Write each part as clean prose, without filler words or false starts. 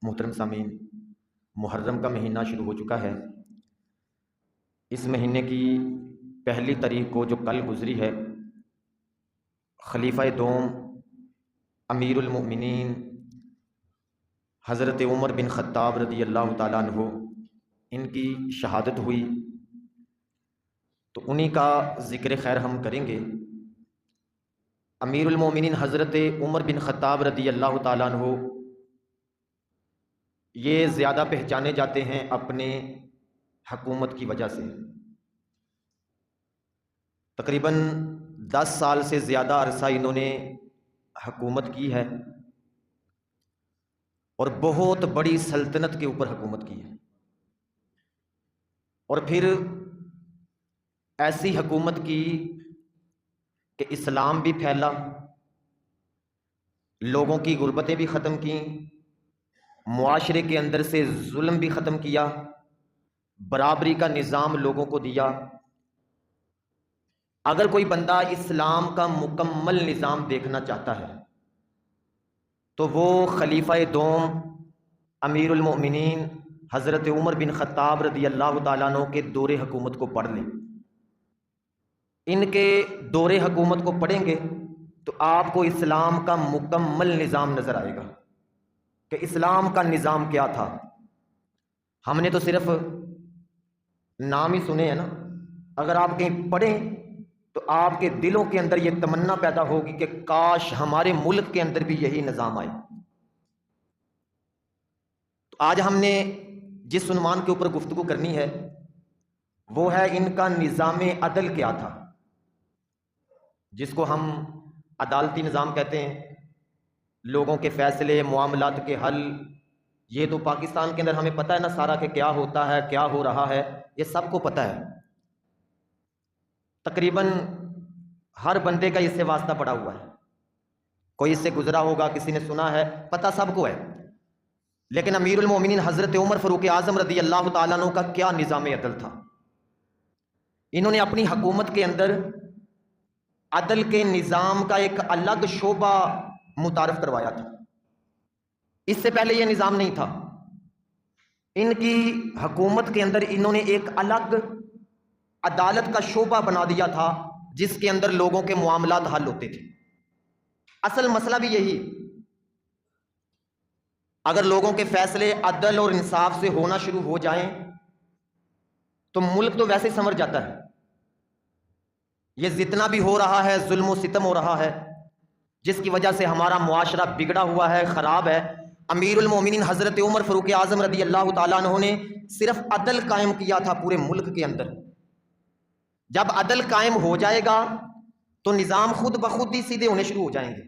محترم سامعین، محرم کا مہینہ شروع ہو چکا ہے۔ اس مہینے کی پہلی تاریخ کو جو کل گزری ہے، خلیفہ دوم امیر المؤمنین حضرت عمر بن خطاب رضی اللہ تعالیٰ عنہ ان کی شہادت ہوئی، تو انہی کا ذکر خیر ہم کریں گے۔ امیر المؤمنین حضرت عمر بن خطاب رضی اللہ تعالیٰ عنہ یہ زیادہ پہچانے جاتے ہیں اپنے حکومت کی وجہ سے۔ تقریباً 10 سال سے زیادہ عرصہ انہوں نے حکومت کی ہے اور بہت بڑی سلطنت کے اوپر حکومت کی ہے، اور پھر ایسی حکومت کی کہ اسلام بھی پھیلا، لوگوں کی غربتیں بھی ختم کیں، معاشرے کے اندر سے ظلم بھی ختم کیا، برابری کا نظام لوگوں کو دیا۔ اگر کوئی بندہ اسلام کا مکمل نظام دیکھنا چاہتا ہے تو وہ خلیفہ دوم امیر المؤمنین حضرت عمر بن خطاب رضی اللہ تعالیٰ عنہ کے دور حکومت کو پڑھ لیں۔ ان کے دور حکومت کو پڑھیں گے تو آپ کو اسلام کا مکمل نظام نظر آئے گا کہ اسلام کا نظام کیا تھا۔ ہم نے تو صرف نام ہی سنے ہیں نا، اگر آپ کہیں پڑھیں تو آپ کے دلوں کے اندر یہ تمنا پیدا ہوگی کہ کاش ہمارے ملک کے اندر بھی یہی نظام آئے۔ تو آج ہم نے جس عنوان کے اوپر گفتگو کرنی ہے وہ ہے ان کا نظام عدل کیا تھا، جس کو ہم عدالتی نظام کہتے ہیں۔ لوگوں کے فیصلے، معاملات کے حل، یہ تو پاکستان کے اندر ہمیں پتہ ہے نا سارا کہ کیا ہوتا ہے، کیا ہو رہا ہے، یہ سب کو پتہ ہے۔ تقریباً ہر بندے کا اس سے واسطہ پڑا ہوا ہے، کوئی اس سے گزرا ہوگا، کسی نے سنا ہے، پتہ سب کو ہے۔ لیکن امیر المومنین حضرت عمر فاروق اعظم رضی اللہ تعالیٰ عنہ کا کیا نظام عدل تھا؟ انہوں نے اپنی حکومت کے اندر عدل کے نظام کا ایک الگ شعبہ متعارف کروایا تھا۔ اس سے پہلے یہ نظام نہیں تھا۔ ان کی حکومت کے اندر انہوں نے ایک الگ عدالت کا شعبہ بنا دیا تھا جس کے اندر لوگوں کے معاملات حل ہوتے تھے۔ اصل مسئلہ بھی یہی، اگر لوگوں کے فیصلے عدل اور انصاف سے ہونا شروع ہو جائیں تو ملک تو ویسے سنور جاتا ہے۔ یہ جتنا بھی ہو رہا ہے ظلم و ستم ہو رہا ہے، جس کی وجہ سے ہمارا معاشرہ بگڑا ہوا ہے، خراب ہے، امیر المومنین حضرت عمر فاروق اعظم رضی اللہ تعالیٰ عنہ نے صرف عدل قائم کیا تھا پورے ملک کے اندر۔ جب عدل قائم ہو جائے گا تو نظام خود بخود ہی سیدھے ہونے شروع ہو جائیں گے۔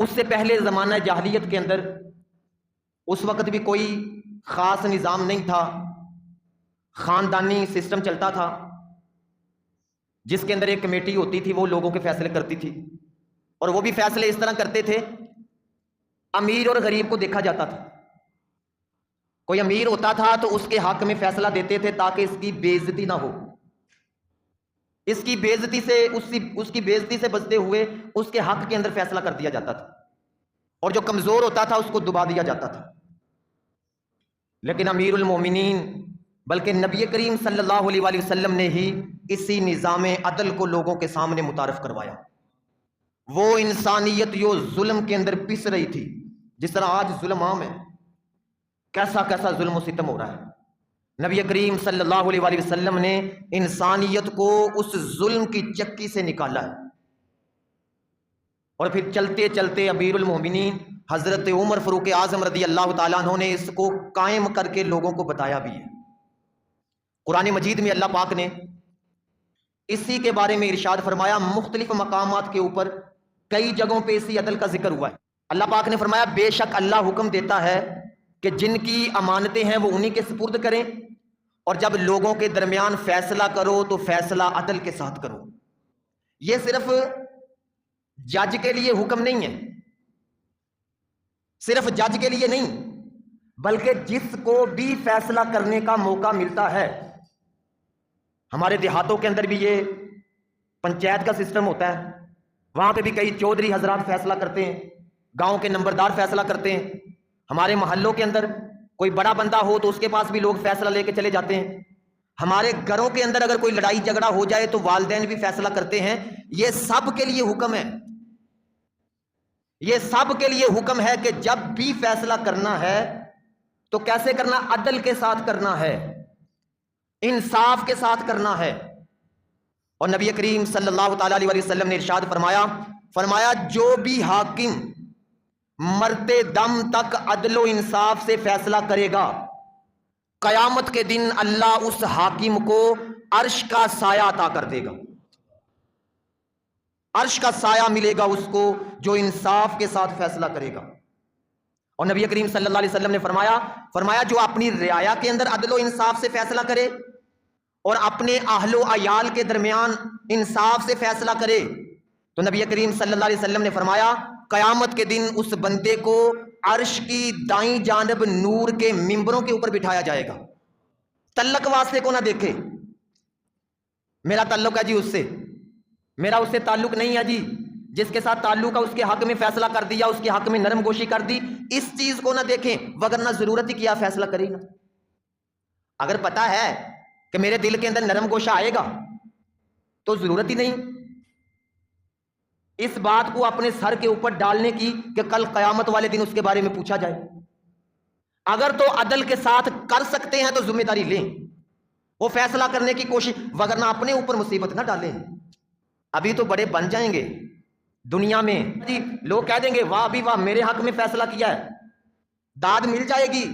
اس سے پہلے زمانہ جاہلیت کے اندر اس وقت بھی کوئی خاص نظام نہیں تھا، خاندانی سسٹم چلتا تھا جس کے اندر ایک کمیٹی ہوتی تھی، وہ لوگوں کے فیصلے کرتی تھی، اور وہ بھی فیصلے اس طرح کرتے تھے، امیر اور غریب کو دیکھا جاتا تھا۔ کوئی امیر ہوتا تھا تو اس کے حق میں فیصلہ دیتے تھے تاکہ اس کی بے عزتی نہ ہو، اس کی بے عزتی سے اس کی بے عزتی سے بچتے ہوئے اس کے حق کے اندر فیصلہ کر دیا جاتا تھا، اور جو کمزور ہوتا تھا اس کو دبا دیا جاتا تھا۔ لیکن امیر المومنین بلکہ نبی کریم صلی اللہ علیہ وآلہ وسلم نے ہی اسی نظام عدل کو لوگوں کے سامنے متعارف کروایا۔ وہ انسانیت جو ظلم کے اندر پس رہی تھی، جس طرح آج ظلم عام ہے، کیسا کیسا ظلم و ستم ہو رہا ہے، نبی کریم صلی اللہ علیہ وآلہ وسلم نے انسانیت کو اس ظلم کی چکی سے نکالا ہے، اور پھر چلتے چلتے امیر المومنین حضرت عمر فاروق اعظم رضی اللہ تعالیٰ عنہ نے اس کو قائم کر کے لوگوں کو بتایا بھی ہے۔ قرآن مجید میں اللہ پاک نے اسی کے بارے میں ارشاد فرمایا، مختلف مقامات کے اوپر کئی جگہوں پہ اسی عدل کا ذکر ہوا ہے۔ اللہ پاک نے فرمایا، بے شک اللہ حکم دیتا ہے کہ جن کی امانتیں ہیں وہ انہی کے سپرد کریں، اور جب لوگوں کے درمیان فیصلہ کرو تو فیصلہ عدل کے ساتھ کرو۔ یہ صرف جج کے لیے حکم نہیں ہے، صرف جج کے لیے نہیں، بلکہ جس کو بھی فیصلہ کرنے کا موقع ملتا ہے۔ ہمارے دیہاتوں کے اندر بھی یہ پنچایت کا سسٹم ہوتا ہے، وہاں پہ بھی کئی چودھری حضرات فیصلہ کرتے ہیں، گاؤں کے نمبردار فیصلہ کرتے ہیں، ہمارے محلوں کے اندر کوئی بڑا بندہ ہو تو اس کے پاس بھی لوگ فیصلہ لے کے چلے جاتے ہیں. ہمارے گھروں کے اندر اگر کوئی لڑائی جھگڑا ہو جائے تو والدین بھی فیصلہ کرتے ہیں. یہ سب کے لیے حکم ہے، یہ سب کے لیے حکم ہے کہ جب بھی فیصلہ کرنا ہے تو کیسے کرنا؟ عدل کے ساتھ کرنا ہے، انصاف کے ساتھ کرنا ہے. اور نبی کریم صلی اللہ تعالی علیہ وسلم نے ارشاد فرمایا جو بھی حاکم مرتے دم تک عدل و انصاف سے فیصلہ کرے گا، قیامت کے دن اللہ اس حاکم کو عرش کا سایہ عطا کر دے گا. عرش کا سایہ ملے گا اس کو جو انصاف کے ساتھ فیصلہ کرے گا. اور نبی کریم صلی اللہ علیہ وسلم نے فرمایا جو اپنی رعایا کے اندر عدل و انصاف سے فیصلہ کرے اور اپنے اہل و عیال کے درمیان انصاف سے فیصلہ کرے تو نبی کریم صلی اللہ علیہ وسلم نے فرمایا قیامت کے دن اس بندے کو عرش کی دائیں جانب نور کے ممبروں کے اوپر بٹھایا جائے گا. تعلق واسطے کو نہ دیکھے، میرا تعلق ہے جی اس سے، میرا اس سے تعلق نہیں ہے جی. جس کے ساتھ تعلق ہے اس کے حق میں فیصلہ کر دیا، اس کے حق میں نرم گوشی کر دی، اس چیز کو نہ دیکھیں، وگرنہ ضرورت ہی کیا فیصلہ کرے گا. اگر پتا ہے کہ میرے دل کے اندر نرم گوشہ آئے گا تو ضرورت ہی نہیں اس بات کو اپنے سر کے اوپر ڈالنے کی کہ کل قیامت والے دن اس کے بارے میں پوچھا جائے. اگر تو عدل کے ساتھ کر سکتے ہیں تو ذمہ داری لیں، وہ فیصلہ کرنے کی کوشش، وگرنہ اپنے اوپر مصیبت نہ ڈالیں. ابھی تو بڑے بن جائیں گے دنیا میں جی، لوگ کہہ دیں گے واہ بھی واہ میرے حق میں فیصلہ کیا ہے، داد مل جائے گی،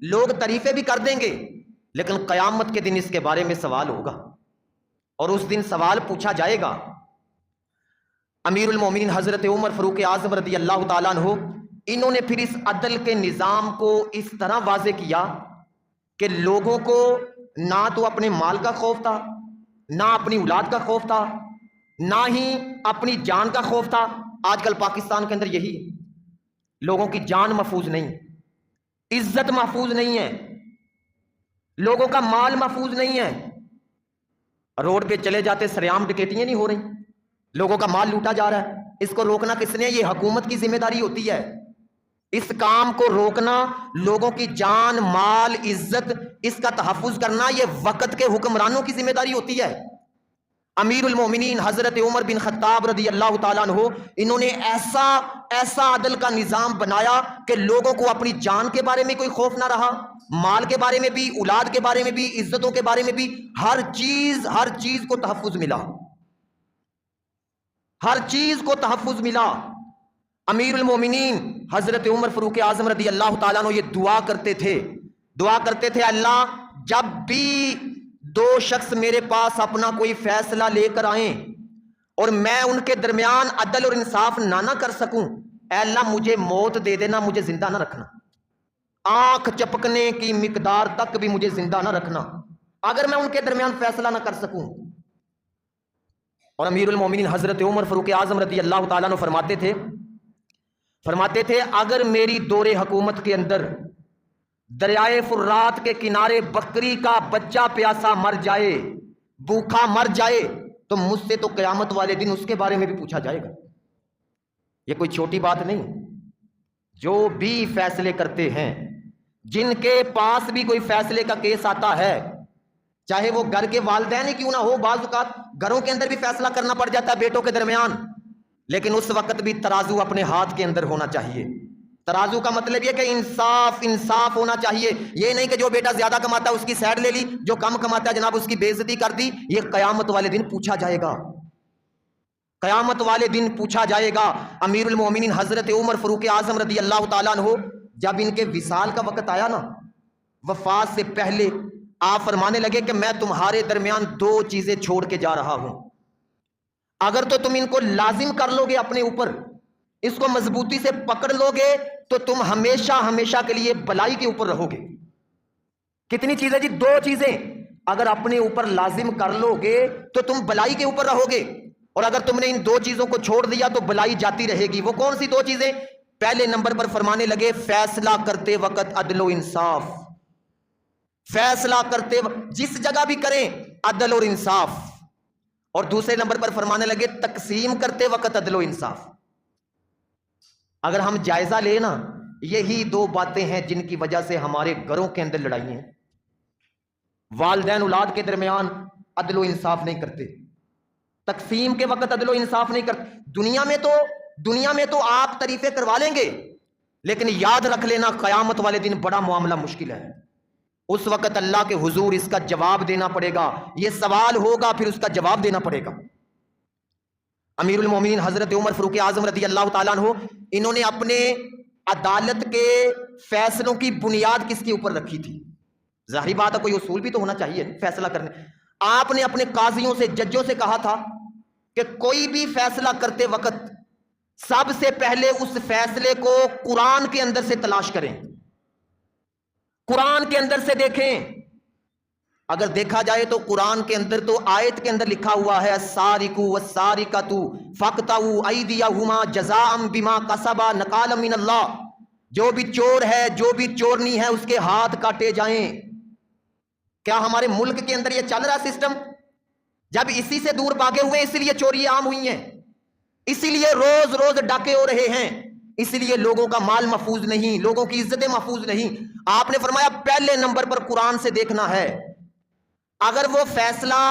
لوگ تعریفیں بھی کر دیں گے، لیکن قیامت کے دن اس کے بارے میں سوال ہوگا اور اس دن سوال پوچھا جائے گا. امیر المومنین حضرت عمر فاروق اعظم رضی اللہ تعالیٰ عنہ، انہوں نے پھر اس عدل کے نظام کو اس طرح واضح کیا کہ لوگوں کو نہ تو اپنے مال کا خوف تھا، نہ اپنی اولاد کا خوف تھا، نہ ہی اپنی جان کا خوف تھا. آج کل پاکستان کے اندر یہی ہے، لوگوں کی جان محفوظ نہیں، عزت محفوظ نہیں ہے، لوگوں کا مال محفوظ نہیں ہے. روڈ پہ چلے جاتے سریام ڈکیتیاں نہیں ہو رہی، لوگوں کا مال لوٹا جا رہا ہے. اس کو روکنا کس نے؟ یہ حکومت کی ذمہ داری ہوتی ہے. اس کام کو روکنا، لوگوں کی جان مال عزت اس کا تحفظ کرنا، یہ وقت کے حکمرانوں کی ذمہ داری ہوتی ہے. امیر المومنین حضرت عمر بن خطاب رضی اللہ تعالیٰ عنہ، انہوں نے ایسا عدل کا نظام بنایا کہ لوگوں کو اپنی جان کے بارے میں کوئی خوف نہ رہا، مال کے بارے میں بھی، اولاد کے بارے میں بھی، عزتوں کے بارے میں بھی، ہر چیز کو تحفظ ملا، ہر چیز کو تحفظ ملا. امیر المومنین حضرت عمر فاروق اعظم رضی اللہ تعالیٰ عنہ یہ دعا کرتے تھے اللہ جب بھی دو شخص میرے پاس اپنا کوئی فیصلہ لے کر آئیں اور میں ان کے درمیان عدل اور انصاف نہ کر سکوں، اے اللہ مجھے موت دے دینا، مجھے زندہ نہ رکھنا، آنکھ چپکنے کی مقدار تک بھی مجھے زندہ نہ رکھنا اگر میں ان کے درمیان فیصلہ نہ کر سکوں. اور امیر المومنین حضرت عمر فاروق اعظم رضی اللہ تعالیٰ عنہ فرماتے تھے اگر میری دور حکومت کے اندر دریائے فرات کے کنارے بکری کا بچہ پیاسا مر جائے، بھوکا مر جائے، تو مجھ سے تو قیامت والے دن اس کے بارے میں بھی پوچھا جائے گا. یہ کوئی چھوٹی بات نہیں. جو بھی فیصلے کرتے ہیں، جن کے پاس بھی کوئی فیصلے کا کیس آتا ہے، چاہے وہ گھر کے والدین ہی کیوں نہ ہو، بعض اوقات گھروں کے اندر بھی فیصلہ کرنا پڑ جاتا ہے بیٹوں کے درمیان، لیکن اس وقت بھی ترازو اپنے ہاتھ کے اندر ہونا چاہیے. ترازو کا مطلب یہ کہ انصاف ہونا چاہیے. یہ نہیں کہ جو بیٹا زیادہ کماتا ہے اس کی سائڈ لے لی، جو کم کماتا ہے جناب اس کی بے عزتی کر دی. یہ قیامت والے دن پوچھا جائے گا، قیامت والے دن پوچھا جائے گا. امیر المومنین حضرت عمر فاروق اعظم رضی اللہ تعالیٰ عنہ جب ان کے وصال کا وقت آیا نا، وفات سے پہلے آپ فرمانے لگے کہ میں تمہارے درمیان دو چیزیں چھوڑ کے جا رہا ہوں، اگر تو تم ان کو لازم کر لو گے اپنے اوپر، اس کو مضبوطی سے پکڑ لو گے تو تم ہمیشہ کے لیے بلائی کے اوپر رہو گے. کتنی چیزیں جی؟ دو چیزیں. اگر اپنے اوپر لازم کر لو گے تو تم بلائی کے اوپر رہو گے، اور اگر تم نے ان دو چیزوں کو چھوڑ دیا تو بلائی جاتی رہے گی. وہ کون سی دو چیزیں؟ پہلے نمبر پر فرمانے لگے فیصلہ کرتے وقت عدل و انصاف. فیصلہ کرتے وقت جس جگہ بھی کریں عدل اور انصاف. اور دوسرے نمبر پر فرمانے لگے تقسیم کرتے وقت عدل و انصاف. اگر ہم جائزہ لیں نا یہی دو باتیں ہیں جن کی وجہ سے ہمارے گھروں کے اندر لڑائی ہیں۔ والدین اولاد کے درمیان عدل و انصاف نہیں کرتے، تقسیم کے وقت عدل و انصاف نہیں کرتے۔ دنیا میں تو آپ تعریفیں کروا لیں گے، لیکن یاد رکھ لینا قیامت والے دن بڑا معاملہ مشکل ہے۔ اس وقت اللہ کے حضور اس کا جواب دینا پڑے گا، یہ سوال ہوگا، پھر اس کا جواب دینا پڑے گا۔ امیر المومنین حضرت عمر فاروق اعظم رضی اللہ تعالیٰ عنہ، انہوں نے اپنے عدالت کے فیصلوں کی بنیاد کس کے اوپر رکھی تھی؟ ظاہری بات ہے کوئی اصول بھی تو ہونا چاہیے فیصلہ کرنے۔ آپ نے اپنے قاضیوں سے، ججوں سے کہا تھا کہ کوئی بھی فیصلہ کرتے وقت سب سے پہلے اس فیصلے کو قرآن کے اندر سے تلاش کریں، قرآن کے اندر سے دیکھیں۔ اگر دیکھا جائے تو قرآن کے اندر تو آیت کے اندر لکھا ہوا ہے السارق والسارقۃ فاقطعوا ایدیہما جزاء بما کسبا نکالا من اللہ، جو بھی چور ہے، جو بھی چورنی ہے، اس کے ہاتھ کاٹے جائیں۔ کیا ہمارے ملک کے اندر یہ چل رہا سسٹم؟ جب اسی سے دور بھاگے ہوئے، اسی لیے چوری عام ہوئی ہیں، اسی لیے روز روز ڈاکے ہو رہے ہیں، اسی لیے لوگوں کا مال محفوظ نہیں، لوگوں کی عزتیں محفوظ نہیں۔ آپ نے فرمایا پہلے نمبر پر قرآن سے دیکھنا ہے۔ اگر وہ فیصلہ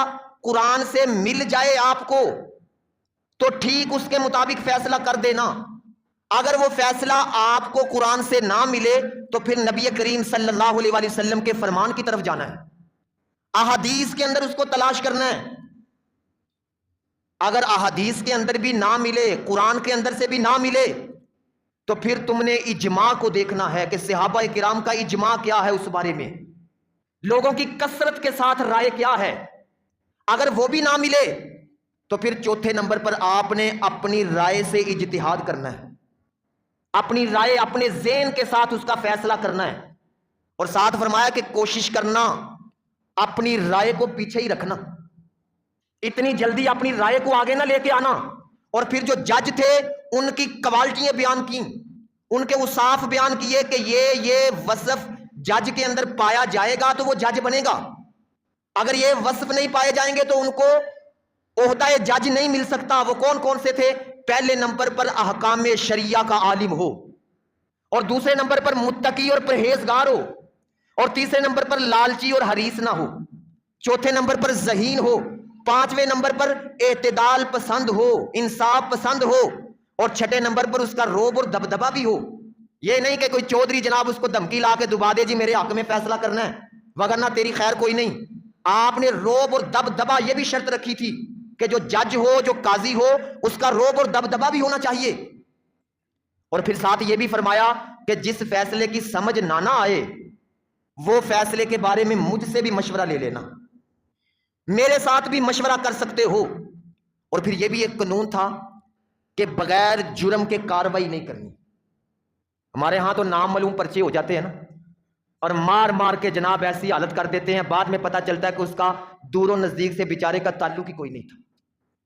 قرآن سے مل جائے آپ کو تو ٹھیک اس کے مطابق فیصلہ کر دینا۔ اگر وہ فیصلہ آپ کو قرآن سے نہ ملے تو پھر نبی کریم صلی اللہ علیہ وآلہ وسلم کے فرمان کی طرف جانا ہے، احادیث کے اندر اس کو تلاش کرنا ہے۔ اگر احادیث کے اندر بھی نہ ملے، قرآن کے اندر سے بھی نہ ملے، تو پھر تم نے اجماع کو دیکھنا ہے کہ صحابہ کرام کا اجماع کیا ہے اس بارے میں، لوگوں کی کثرت کے ساتھ رائے کیا ہے۔ اگر وہ بھی نہ ملے تو پھر چوتھے نمبر پر آپ نے اپنی رائے سے اجتہاد کرنا ہے، اپنی رائے اپنے ذہن کے ساتھ اس کا فیصلہ کرنا ہے۔ اور ساتھ فرمایا کہ کوشش کرنا اپنی رائے کو پیچھے ہی رکھنا، اتنی جلدی اپنی رائے کو آگے نہ لے کے آنا۔ اور پھر جو جج تھے ان کی کوالٹیاں بیان کی، ان کے اوصاف بیان کیے کہ یہ وصف جج کے اندر پایا جائے گا تو وہ جج بنے گا، اگر یہ وصف نہیں پائے جائیں گے تو ان کو عہدہ جج نہیں مل سکتا۔ وہ کون کون سے تھے؟ پہلے نمبر پر احکام شریعہ کا عالم ہو، اور دوسرے نمبر پر متقی اور پرہیزگار ہو، اور تیسرے نمبر پر لالچی اور حریص نہ ہو، چوتھے نمبر پر ذہین ہو، پانچویں نمبر پر اعتدال پسند ہو، انصاف پسند ہو، اور چھٹے نمبر پر اس کا روب اور دبدبا بھی ہو۔ یہ نہیں کہ کوئی چودھری جناب اس کو دھمکی لا کے دبا دے جی میرے حق میں فیصلہ کرنا ہے وگرنہ تیری خیر کوئی نہیں۔ آپ نے روب اور دبدبا یہ بھی شرط رکھی تھی کہ جو جج ہو، جو قاضی ہو، اس کا روب اور دبدبا بھی ہونا چاہیے۔ اور پھر ساتھ یہ بھی فرمایا کہ جس فیصلے کی سمجھ نہ آئے وہ فیصلے کے بارے میں مجھ سے بھی مشورہ لے لینا، میرے ساتھ بھی مشورہ کر سکتے ہو۔ اور پھر یہ بھی ایک قانون تھا کہ بغیر جرم کے کارروائی نہیں کرنی۔ ہمارے ہاں تو نام معلوم پرچے ہو جاتے ہیں نا، اور مار مار کے جناب ایسی حالت کر دیتے ہیں، بعد میں پتہ چلتا ہے کہ اس کا دور و نزدیک سے بیچارے کا تعلق ہی کوئی نہیں تھا۔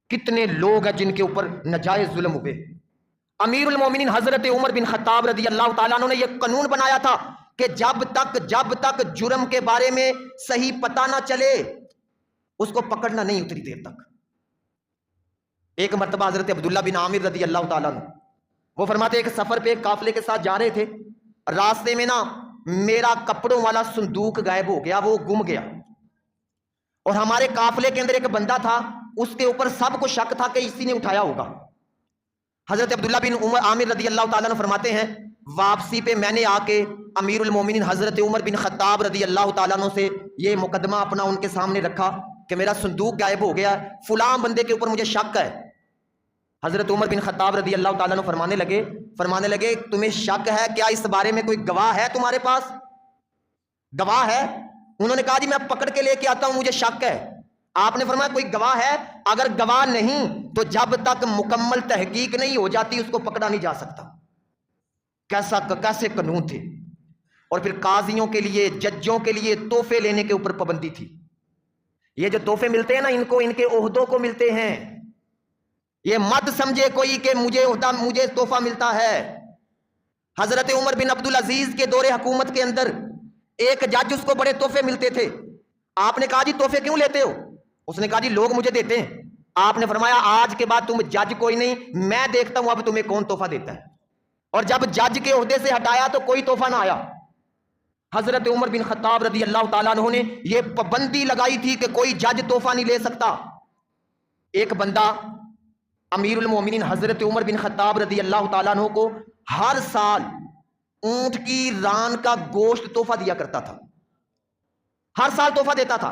کتنے لوگ ہیں جن کے اوپر ناجائز ظلم ہوئے۔ امیر المومنین حضرت عمر بن خطاب رضی اللہ تعالیٰ عنہ نے یہ قانون بنایا تھا کہ جب تک جرم کے بارے میں صحیح پتہ نہ چلے اس کو پکڑنا نہیں اتنی دیر تک۔ ایک مرتبہ حضرت عبداللہ بن عامر رضی اللہ تعالیٰ عنہ وہ فرماتے ایک سفر پہ ایک قافلے کے ساتھ جا رہے تھے، راستے میں نا میرا کپڑوں والا صندوق غائب ہو گیا، وہ گم گیا، اور ہمارے قافلے کے اندر ایک بندہ تھا، اس کے اوپر سب کو شک تھا کہ اسی نے اٹھایا ہوگا۔ حضرت عبداللہ بن عامر رضی اللہ تعالیٰ عنہ فرماتے ہیں واپسی پہ میں نے آ کے امیر المومنین حضرت عمر بن خطاب رضی اللہ تعالیٰ عنہ سے یہ مقدمہ اپنا ان کے سامنے رکھا کہ میرا صندوق غائب ہو گیا، فلاں بندے کے اوپر مجھے شک ہے۔ حضرت عمر بن خطاب رضی اللہ تعالیٰ عنہ فرمانے لگے تمہیں شک ہے کیا اس بارے میں کوئی گواہ ہے تمہارے پاس؟ گواہ ہے؟ انہوں نے کہا جی میں پکڑ کے لے کے آتا ہوں، مجھے شک ہے۔ آپ نے فرمایا کوئی گواہ ہے؟ اگر گواہ نہیں تو جب تک مکمل تحقیق نہیں ہو جاتی اس کو پکڑا نہیں جا سکتا۔ کیسے قانون تھے۔ اور پھر قاضیوں کے لیے، ججوں کے لیے تحفے لینے کے اوپر پابندی تھی۔ یہ جو تحفے ملتے ہیں نا ان کو ان کے عہدوں کو ملتے ہیں، یہ مت سمجھے کوئی کہ مجھے تحفہ ملتا ہے۔ حضرت عمر بن عبدالعزیز کے دور حکومت کے اندر ایک جج اس کو بڑے تحفے ملتے تھے۔ آپ نے کہا جی تحفے کیوں لیتے ہو؟ اس نے کہا جی لوگ مجھے دیتے ہیں۔ آپ نے فرمایا آج کے بعد تم جج کوئی نہیں، میں دیکھتا ہوں اب تمہیں کون تحفہ دیتا ہے۔ اور جب جج کے عہدے سے ہٹایا تو کوئی تحفہ نہ آیا. حضرت عمر بن خطاب رضی اللہ تعالیٰ عنہ نے یہ پابندی لگائی تھی کہ کوئی جج تحفہ نہیں لے سکتا. ایک بندہ امیر المومنین حضرت عمر بن خطاب رضی اللہ تعالیٰ عنہ کو ہر سال اونٹ کی ران کا گوشت تحفہ دیا کرتا تھا، ہر سال تحفہ دیتا تھا.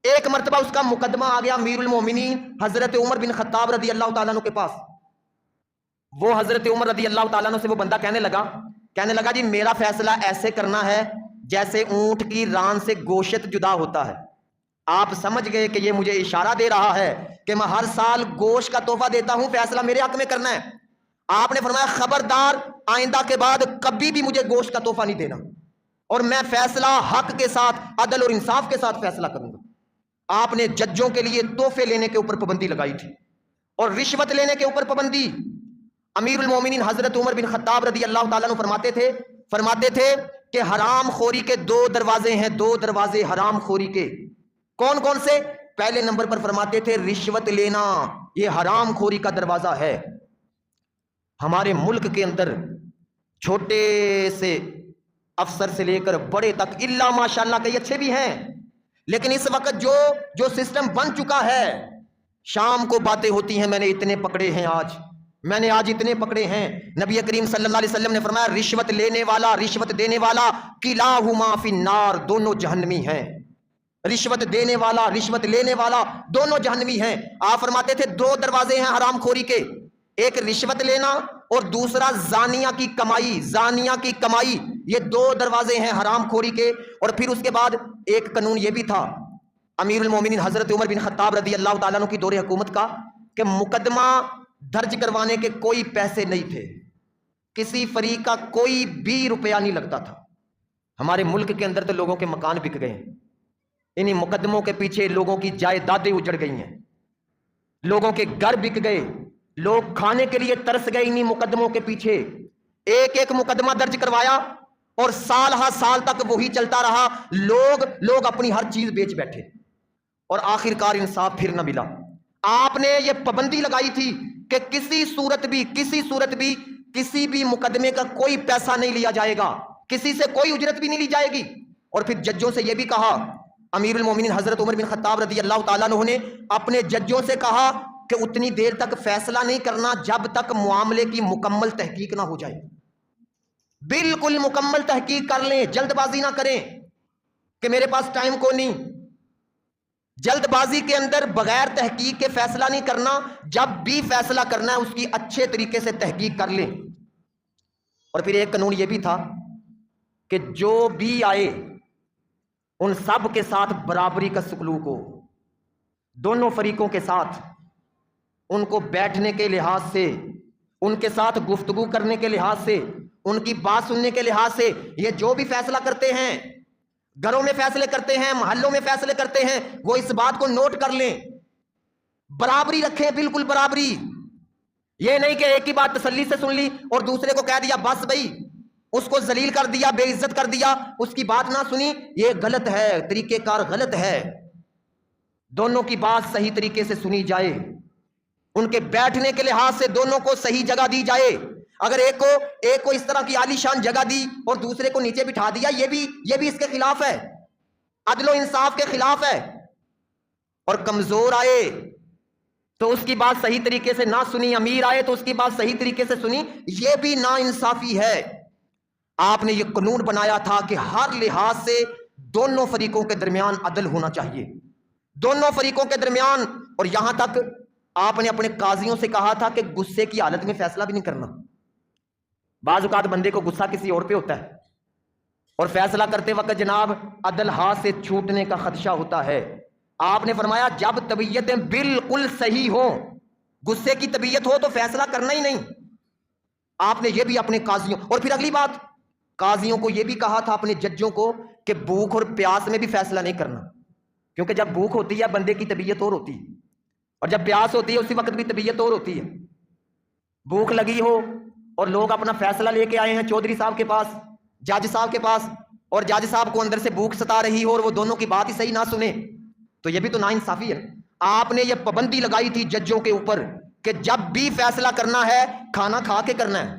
ایک مرتبہ اس کا مقدمہ آ گیا امیر المومنین حضرت عمر بن خطاب رضی اللہ تعالیٰ عنہ کے پاس. وہ حضرت عمر رضی اللہ تعالیٰ عنہ سے وہ بندہ کہنے لگا جی میرا فیصلہ ایسے کرنا ہے جیسے اونٹ کی ران سے گوشت جدا ہوتا ہے. آپ سمجھ گئے کہ یہ مجھے اشارہ دے رہا ہے کہ میں ہر سال گوشت کا تحفہ دیتا ہوں، فیصلہ میرے حق میں کرنا ہے. آپ نے فرمایا خبردار آئندہ کے بعد کبھی بھی مجھے گوشت کا تحفہ نہیں دینا، اور میں فیصلہ حق کے ساتھ عدل اور انصاف کے ساتھ فیصلہ کروں گا. آپ نے ججوں کے لیے تحفے لینے کے اوپر پابندی لگائی تھی اور رشوت لینے کے اوپر پابندی. امیر المومنین حضرت عمر بن خطاب رضی اللہ تعالیٰ عنہ فرماتے تھے کہ حرام خوری کے 2 دروازے ہیں، 2 دروازے حرام خوری کے. کون کون سے؟ پہلے نمبر پر فرماتے تھے رشوت لینا، یہ حرام خوری کا دروازہ ہے. ہمارے ملک کے اندر چھوٹے سے افسر سے لے کر بڑے تک الا ماشاءاللہ کئی اچھے بھی ہیں، لیکن اس وقت جو سسٹم بن چکا ہے، شام کو باتیں ہوتی ہیں میں نے اتنے پکڑے ہیں، میں نے آج اتنے پکڑے ہیں. نبی کریم صلی اللہ علیہ وسلم نے فرمایا رشوت لینے والا رشوت دینے والا کلاہما فی النار، دونوں جہنمی ہیں. رشوت دینے والا رشوت لینے والا دونوں جہنمی ہیں. آپ فرماتے تھے 2 دروازے ہیں حرام خوری کے، ایک رشوت لینا اور دوسرا زانیہ کی کمائی. یہ 2 دروازے ہیں حرام خوری کے. اور پھر اس کے بعد ایک قانون یہ بھی تھا امیر المومنین حضرت عمر بن خطاب رضی اللہ تعالیٰ عنہ کی دور حکومت کا کہ مقدمہ درج کروانے کے کوئی پیسے نہیں تھے، کسی فریق کا کوئی بھی روپیہ نہیں لگتا تھا. ہمارے ملک کے اندر تو لوگوں کے مکان بک گئے ہیں، انہی مقدموں کے پیچھے لوگوں کی جائیدادیں اجڑ گئی ہیں، لوگوں کے گھر بک گئے، لوگ کھانے کے لیے ترس گئے انہی مقدموں کے پیچھے. ایک مقدمہ درج کروایا اور سال ہا سال تک وہی چلتا رہا. لوگ اپنی ہر چیز بیچ بیٹھے اور آخر کار انصاف پھر نہ ملا. آپ نے یہ پابندی لگائی تھی کہ کسی صورت بھی کسی بھی مقدمے کا کوئی پیسہ نہیں لیا جائے گا، کسی سے کوئی اجرت بھی نہیں لی جائے گی. اور پھر ججوں سے یہ بھی کہا، امیر المومنین حضرت عمر بن خطاب رضی اللہ تعالیٰ عنہ نے اپنے ججوں سے کہا کہ اتنی دیر تک فیصلہ نہیں کرنا جب تک معاملے کی مکمل تحقیق نہ ہو جائے. بالکل مکمل تحقیق کر لیں، جلد بازی نہ کریں کہ میرے پاس ٹائم کو نہیں. جلد بازی کے اندر بغیر تحقیق کے فیصلہ نہیں کرنا، جب بھی فیصلہ کرنا ہے اس کی اچھے طریقے سے تحقیق کر لیں. اور پھر ایک قانون یہ بھی تھا کہ جو بھی آئے ان سب کے ساتھ برابری کا سلوک ہو، دونوں فریقوں کے ساتھ، ان کو بیٹھنے کے لحاظ سے، ان کے ساتھ گفتگو کرنے کے لحاظ سے، ان کی بات سننے کے لحاظ سے. یہ جو بھی فیصلہ کرتے ہیں، گھروں میں فیصلے کرتے ہیں، محلوں میں فیصلے کرتے ہیں، وہ اس بات کو نوٹ کر لیں، برابری رکھیں، بالکل برابری. یہ نہیں کہ ایک ہی بات تسلی سے سن لی اور دوسرے کو کہہ دیا بس بھائی، اس کو ذلیل کر دیا، بے عزت کر دیا، اس کی بات نہ سنی. یہ غلط ہے، طریقہ کار غلط ہے. دونوں کی بات صحیح طریقے سے سنی جائے، ان کے بیٹھنے کے لحاظ سے دونوں کو صحیح جگہ دی جائے. اگر ایک کو اس طرح کی عالی شان جگہ دی اور دوسرے کو نیچے بٹھا دیا، یہ بھی اس کے خلاف ہے، عدل و انصاف کے خلاف ہے. اور کمزور آئے تو اس کی بات صحیح طریقے سے نہ سنی، امیر آئے تو اس کی بات صحیح طریقے سے سنی، یہ بھی ناانصافی ہے. آپ نے یہ قانون بنایا تھا کہ ہر لحاظ سے دونوں فریقوں کے درمیان عدل ہونا چاہیے، دونوں فریقوں کے درمیان. اور یہاں تک آپ نے اپنے قاضیوں سے کہا تھا کہ غصے کی حالت میں فیصلہ بھی نہیں کرنا. بعض اوقات بندے کو غصہ کسی اور پہ ہوتا ہے اور فیصلہ کرتے وقت جناب عدل ہاتھ سے چھوٹنے کا خدشہ ہوتا ہے. آپ نے فرمایا جب طبیعتیں بالکل صحیح ہو، غصے کی طبیعت ہو تو فیصلہ کرنا ہی نہیں. آپ نے یہ بھی اپنے قاضیوں، اور پھر اگلی بات، قاضیوں کو یہ بھی کہا تھا اپنے ججوں کو کہ بھوک اور پیاس میں بھی فیصلہ نہیں کرنا، کیونکہ جب بھوک ہوتی ہے بندے کی طبیعت اور ہوتی ہے، اور جب پیاس ہوتی ہے اسی وقت بھی طبیعت اور ہوتی ہے. بھوک لگی ہو اور لوگ اپنا فیصلہ لے کے آئے ہیں چودھری صاحب کے پاس، جج صاحب کے پاس، اور جج صاحب کو اندر سے بھوک ستا رہی ہو اور وہ دونوں کی بات ہی صحیح نہ سنے، تو یہ بھی تو ناانصافی ہے. آپ نے یہ پابندی لگائی تھی ججوں کے اوپر کہ جب بھی فیصلہ کرنا ہے کھانا کھا کے کرنا ہے،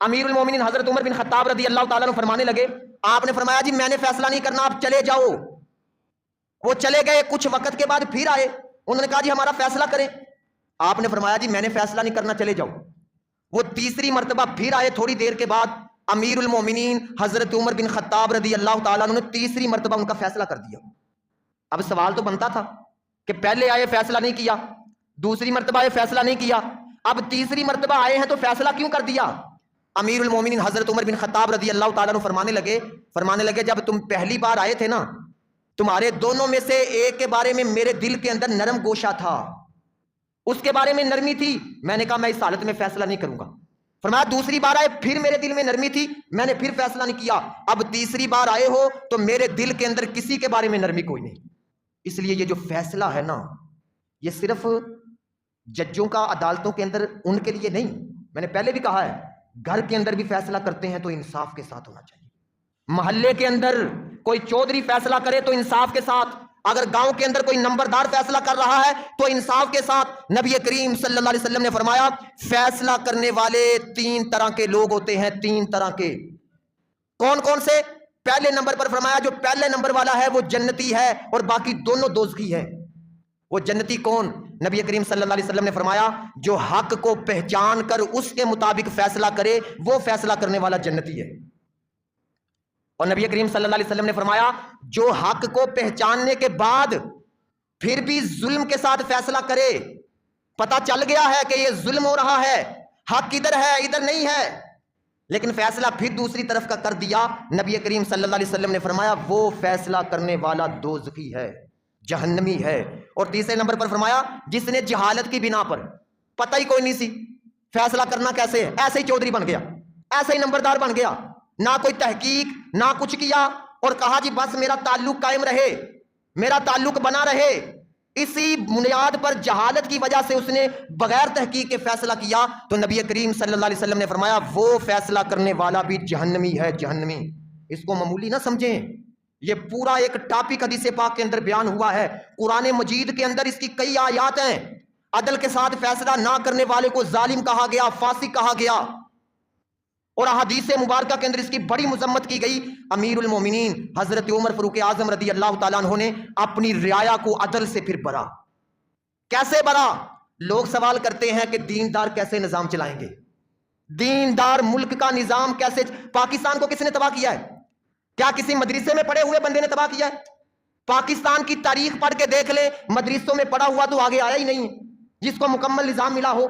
امیر المومنین حضرت عمر بن خطاب رضی اللہ تعالیٰ عنہ فرمانے لگے، آپ نے فرمایا جی میں نے فیصلہ نہیں کرنا، آپ چلے جاؤ۔ وہ چلے گئے، کچھ وقت کے بعد پھر آئے، انہوں نے کہا جی ہمارا فیصلہ کریں۔ آپ نے فرمایا جی میں نے فیصلہ نہیں کرنا، چلے جاؤ۔ وہ تیسری مرتبہ پھر آئے، تھوڑی دیر کے بعد امیر المومنین حضرت عمر بن خطاب رضی اللہ تعالیٰ عنہ نے تیسری مرتبہ ان کا فیصلہ کر دیا۔ اب سوال تو بنتا تھا کہ پہلے آئے فیصلہ نہیں کیا، دوسری مرتبہ آئے فیصلہ نہیں کیا، اب تیسری مرتبہ آئے ہیں تو فیصلہ کیوں کر دیا؟ امیر المومنین حضرت عمر بن خطاب رضی اللہ تعالیٰ عنہ فرمانے لگے جب تم پہلی بار آئے تھے نا، تمہارے دونوں میں سے ایک کے بارے میں میرے دل کے اندر نرم گوشہ تھا، اس کے بارے میں نرمی تھی، میں نے کہا میں اس حالت میں فیصلہ نہیں کروں گا۔ فرمایا دوسری بار آئے پھر میرے دل میں نرمی تھی، میں نے پھر فیصلہ نہیں کیا، اب تیسری بار آئے ہو تو میرے دل کے اندر کسی کے بارے میں نرمی کوئی نہیں۔ اس لیے یہ جو فیصلہ ہے نا، یہ صرف ججوں کا عدالتوں کے اندر ان کے لیے نہیں، میں نے پہلے بھی کہا ہے گھر کے اندر بھی فیصلہ کرتے ہیں تو انصاف کے ساتھ ہونا چاہیے۔ محلے کے اندر کوئی چودھری فیصلہ کرے تو انصاف کے ساتھ، اگر گاؤں کے اندر کوئی نمبردار فیصلہ کر رہا ہے تو انصاف کے ساتھ۔ نبی کریم صلی اللہ علیہ وسلم نے فرمایا فیصلہ کرنے والے 3 طرح کے لوگ ہوتے ہیں، 3 طرح کے۔ کون کون سے؟ پہلے نمبر پر فرمایا جو پہلے نمبر والا ہے وہ جنتی ہے اور باقی دونوں دوزخی ہے۔ وہ جنتی کون؟ نبی کریم صلی اللہ علیہ وسلم نے فرمایا جو حق کو پہچان کر اس کے مطابق فیصلہ کرے وہ فیصلہ کرنے والا جنتی ہے۔ اور نبی کریم صلی اللہ علیہ وسلم نے فرمایا جو حق کو پہچاننے کے بعد پھر بھی ظلم کے ساتھ فیصلہ کرے، پتہ چل گیا ہے کہ یہ ظلم ہو رہا ہے، حق ادھر ہے ادھر نہیں ہے، لیکن فیصلہ پھر دوسری طرف کا کر دیا، نبی کریم صلی اللہ علیہ وسلم نے فرمایا وہ فیصلہ کرنے والا دوزخی ہے، جہنمی ہے۔ اور تیسرے نمبر پر فرمایا جس نے جہالت کی بنا پر، پتہ ہی کوئی نہیں سی فیصلہ کرنا کیسے ہے، ایسے ہی چودھری بن گیا، ایسے ہی نمبردار بن گیا، نہ کوئی تحقیق نہ کچھ کیا، اور کہا جی بس میرا تعلق قائم رہے، میرا تعلق بنا رہے۔ اسی بنیاد پر جہالت کی وجہ سے اس نے بغیر تحقیق کے فیصلہ کیا، تو نبی کریم صلی اللہ علیہ وسلم نے فرمایا وہ فیصلہ کرنے والا بھی جہنمی ہے، جہنمی۔ اس کو معمولی نہ سمجھیں، یہ پورا ایک ٹاپک حدیث پاک کے اندر بیان ہوا ہے، قرآن مجید کے اندر اس کی کئی آیات ہیں۔ عدل کے ساتھ فیصلہ نہ کرنے والے کو ظالم کہا گیا، فاسق کہا گیا، اور احادیث مبارکہ کے اندر اس کی بڑی مذمت کی گئی۔ امیر المومنین حضرت عمر فاروق اعظم رضی اللہ تعالیٰ عنہ نے اپنی رعایا کو عدل سے پھر برا۔ کیسے برا؟ لوگ سوال کرتے ہیں کہ دیندار کیسے نظام چلائیں گے، دیندار ملک کا نظام کیسے؟ پاکستان کو کس نے تباہ کیا ہے؟ کیا کسی مدرسے میں پڑھے ہوئے بندے نے تباہ کیا ہے؟ پاکستان کی تاریخ پڑھ کے دیکھ لیں، مدرسوں میں پڑھا ہوا تو آگے آیا ہی نہیں جس کو مکمل نظام ملا ہو۔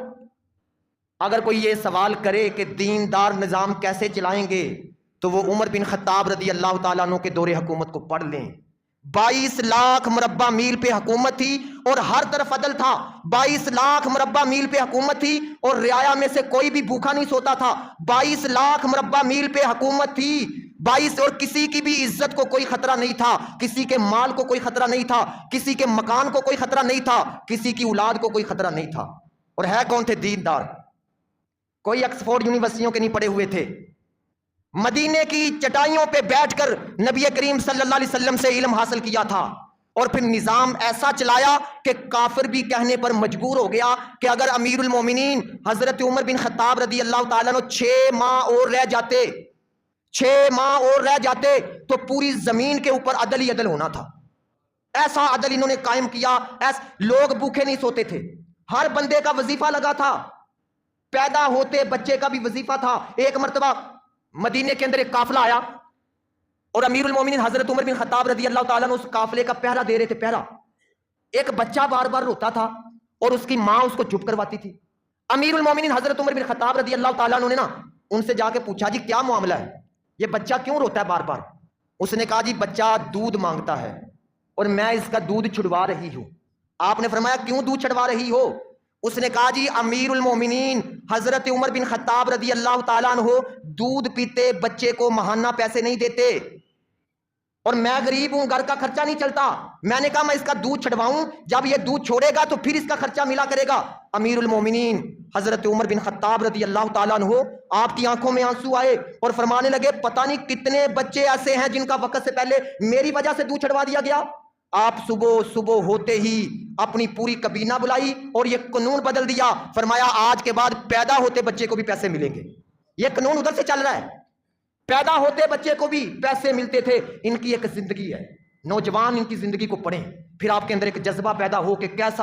اگر کوئی یہ سوال کرے کہ دیندار نظام کیسے چلائیں گے تو وہ عمر بن خطاب رضی اللہ تعالیٰ عنہ کے دور حکومت کو پڑھ لیں۔ 22 لاکھ مربع میل پہ حکومت تھی اور ہر طرف عدل تھا، 22 لاکھ مربع میل پہ حکومت تھی اور رعایا میں سے کوئی بھی بھوکا نہیں سوتا تھا، 22 لاکھ مربع میل پہ حکومت تھی 22، اور کسی کی بھی عزت کو کوئی خطرہ نہیں تھا، کسی کے مال کو کوئی خطرہ نہیں تھا، کسی کے مکان کو کوئی خطرہ نہیں تھا، کسی کی اولاد کو کوئی خطرہ نہیں تھا۔ اور ہے کون تھے دیندار؟ کوئی آکسفورڈ یونیورسٹیوں کے نہیں پڑھے ہوئے تھے، مدینے کی چٹائیوں پہ بیٹھ کر نبی کریم صلی اللہ علیہ وسلم سے علم حاصل کیا تھا، اور پھر نظام ایسا چلایا کہ کافر بھی کہنے پر مجبور ہو گیا کہ اگر امیر المومنین حضرت عمر بن خطاب رضی اللہ تعالیٰ عنہ 6 ماہ اور رہ جاتے، 6 ماہ اور رہ جاتے تو پوری زمین کے اوپر عدل ہی عدل ہونا تھا۔ ایسا عدل انہوں نے قائم کیا، لوگ بھوکے نہیں سوتے تھے، ہر بندے کا وظیفہ لگا تھا، پیدا ہوتے بچے کا بھی وظیفہ تھا۔ ایک مرتبہ مدینے کے اندر ایک قافلہ آیا اور امیر المومنین حضرت عمر بن خطاب رضی اللہ تعالیٰ عنہ اس قافلے کا پہرا دے رہے تھے، پہرا۔ ایک بچہ بار بار روتا تھا اور اس کی ماں اس کو چپ کرواتی تھی۔ امیر المومنین حضرت عمر بن خطاب رضی اللہ تعالیٰ عنہ نے نا ان سے جا کے پوچھا جی کیا معاملہ ہے، یہ بچہ کیوں روتا ہے بار بار؟ اس نے کہا جی بچہ دودھ مانگتا ہے اور میں اس کا دودھ چھڑوا رہی ہوں۔ آپ نے فرمایا کیوں دودھ چھڑوا رہی ہو؟ اس نے کہا جی امیر المومنین حضرت عمر بن خطاب رضی اللہ تعالیٰ عنہ دودھ پیتے بچے کو ماہانہ پیسے نہیں دیتے، اور میں غریب ہوں، گھر کا خرچہ نہیں چلتا، میں نے کہا میں اس کا دودھ چھڑواؤں، جب یہ دودھ چھوڑے گا تو پھر اس کا خرچہ ملا کرے گا۔ امیر المومنین حضرت عمر بن خطاب رضی اللہ تعالیٰ عنہ آپ کی آنکھوں میں آنسو آئے اور فرمانے لگے پتہ نہیں کتنے بچے ایسے ہیں جن کا وقت سے پہلے میری وجہ سے دودھ چھڑوا دیا گیا۔ آپ صبح ہوتے ہی اپنی پوری کابینہ بلائی اور یہ قانون بدل دیا، فرمایا آج کے بعد پیدا ہوتے بچے کو بھی پیسے ملیں گے۔ یہ قانون ادھر سے چل رہا ہے. پیدا ہوتے بچے کو بھی پیسے ملتے تھے. ان کی ایک زندگی ہے. نوجوان ان کی زندگی کو پڑھیں, پھر آپ کے اندر ایک جذبہ پیدا ہو کہ کیسا